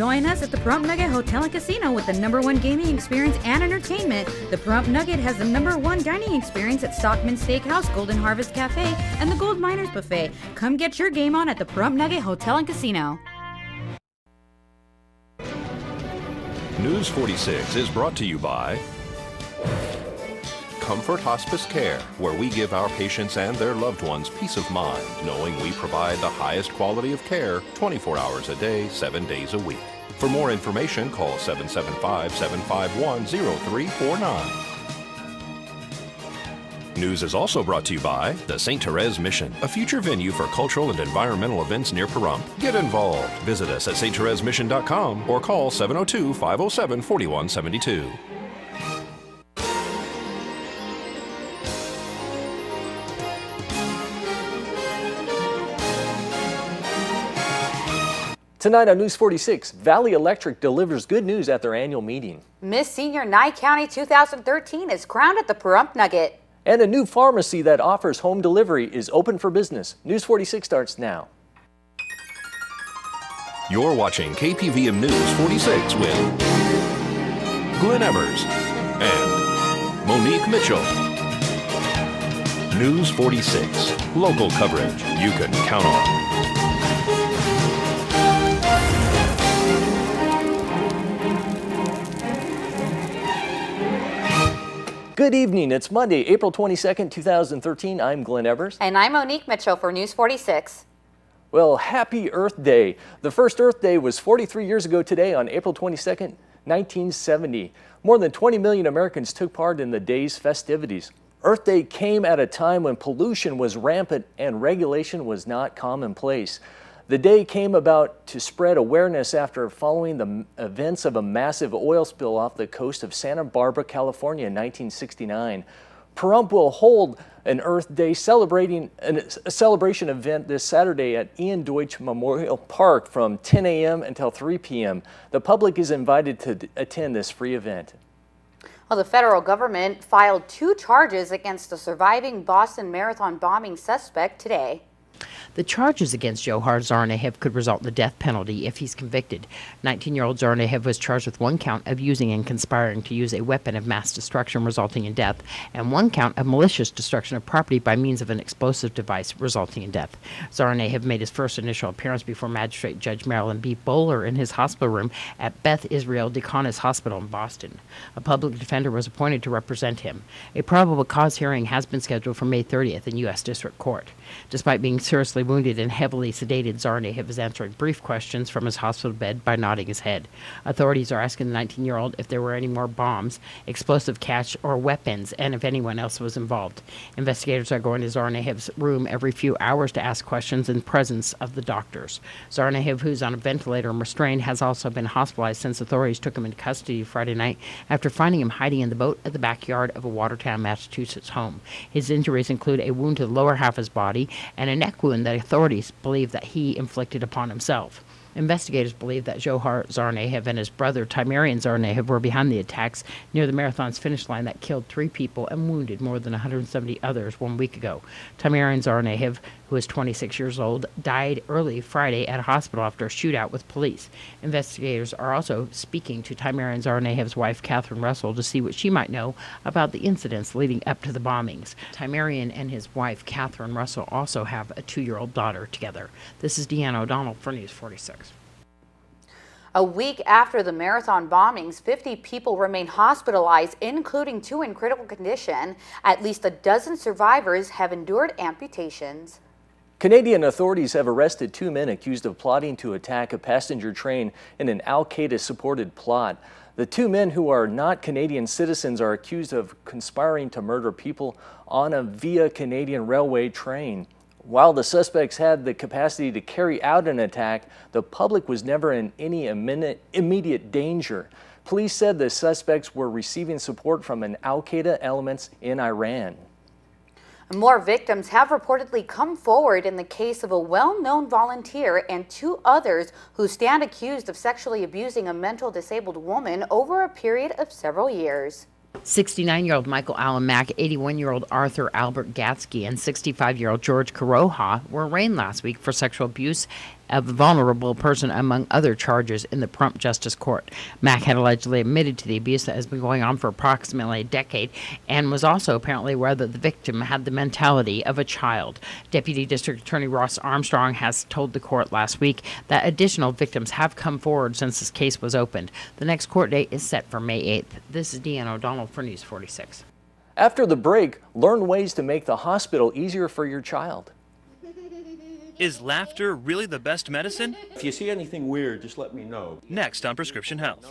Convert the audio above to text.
Join us at the Pahrump Nugget Hotel and Casino with the #1 gaming experience and entertainment. The Pahrump Nugget has the #1 dining experience at Stockman Steakhouse, Golden Harvest Cafe, and the Gold Miners Buffet. Come get your game on at the Pahrump Nugget Hotel and Casino. News 46 is brought to you by Comfort Hospice Care, where we give our patients and their loved ones peace of mind, knowing we provide the highest quality of care 24 hours a day, 7 days a week. For more information, call 775-751-0349. News is also brought to you by the St. Therese Mission, a future venue for cultural and environmental events near Pahrump. Get involved. Visit us at sttheresemission.com or call 702-507-4172. Tonight on News 46, Valley Electric delivers good news at their annual meeting. Miss Senior Nye County 2013 is crowned at the Pahrump Nugget. And a new pharmacy that offers home delivery is open for business. News 46 starts now. You're watching KPVM News 46 with Glenn Evers and Monique Mitchell. News 46, local coverage you can count on. Good evening. It's Monday, April 22nd, 2013. I'm Glenn Evers. And I'm Monique Mitchell for News 46. Well, happy Earth Day. The first Earth Day was 43 years ago today on April 22nd, 1970. More than 20 million Americans took part in the day's festivities. Earth Day came at a time when pollution was rampant and regulation was not commonplace. The day came about to spread awareness after following the events of a massive oil spill off the coast of Santa Barbara, California in 1969. Pahrump will hold an Earth Day celebration event this Saturday at Ian Deutsch Memorial Park from 10 a.m. until 3 p.m. The public is invited to attend this free event. Well, the federal government filed 2 charges against the surviving Boston Marathon bombing suspect today. The charges against Johar Tsarnaev could result in the death penalty if he's convicted. 19-year-old Tsarnaev was charged with 1 count of using and conspiring to use a weapon of mass destruction resulting in death, and 1 count of malicious destruction of property by means of an explosive device resulting in death. Tsarnaev made his first initial appearance before Magistrate Judge Marilyn B. Bowler in his hospital room at Beth Israel Deaconess Hospital in Boston. A public defender was appointed to represent him. A probable cause hearing has been scheduled for May 30th in U.S. District Court. Despite being seriously wounded and heavily sedated, Tsarnaev is answering brief questions from his hospital bed by nodding his head. Authorities are asking the 19-year-old if there were any more bombs, explosive cache, or weapons, and if anyone else was involved. Investigators are going to Tsarnaev's room every few hours to ask questions in presence of the doctors. Tsarnaev, who's on a ventilator and restrained, has also been hospitalized since authorities took him into custody Friday night after finding him hiding in the boat at the backyard of a Watertown, Massachusetts home. His injuries include a wound to the lower half of his body and a neck wound that authorities believe that he inflicted upon himself. Investigators believe that Johar Tsarnaev and his brother Timerian Tsarnaev were behind the attacks near the marathon's finish line that killed 3 people and wounded more than 170 others 1 week ago. Timerian Tsarnaev, who is 26 years old, died early Friday at a hospital after a shootout with police. Investigators are also speaking to Timerian Tsarnaev's wife, Catherine Russell, to see what she might know about the incidents leading up to the bombings. Timerian and his wife, Catherine Russell, also have a 2-year-old daughter together. This is Deanna O'Donnell for News 46. A week after the marathon bombings, 50 people remain hospitalized, including 2 in critical condition. At least a dozen survivors have endured amputations. Canadian authorities have arrested 2 men accused of plotting to attack a passenger train in an al-Qaeda-supported plot. The 2 men, who are not Canadian citizens, are accused of conspiring to murder people on a Via Canadian Railway train. While the suspects had the capacity to carry out an attack, the public was never in any immediate danger. Police said the suspects were receiving support from an al-Qaeda elements in Iran. More victims have reportedly come forward in the case of a well-known volunteer and 2 others who stand accused of sexually abusing a mentally disabled woman over a period of several years. 69-year-old Michael Allen Mack, 81-year-old Arthur Albert Gatsky, and 65-year-old George Karoha were arraigned last week for sexual abuse of a vulnerable person, among other charges in the Pahrump Justice Court. Mack had allegedly admitted to the abuse that has been going on for approximately a decade and was also apparently aware that the victim had the mentality of a child. Deputy District Attorney Ross Armstrong has told the court last week that additional victims have come forward since this case was opened. The next court date is set for May 8th. This is Deanne O'Donnell for News 46. After the break, learn ways to make the hospital easier for your child. Is laughter really the best medicine? If you see anything weird, just let me know. Next on Prescription Health.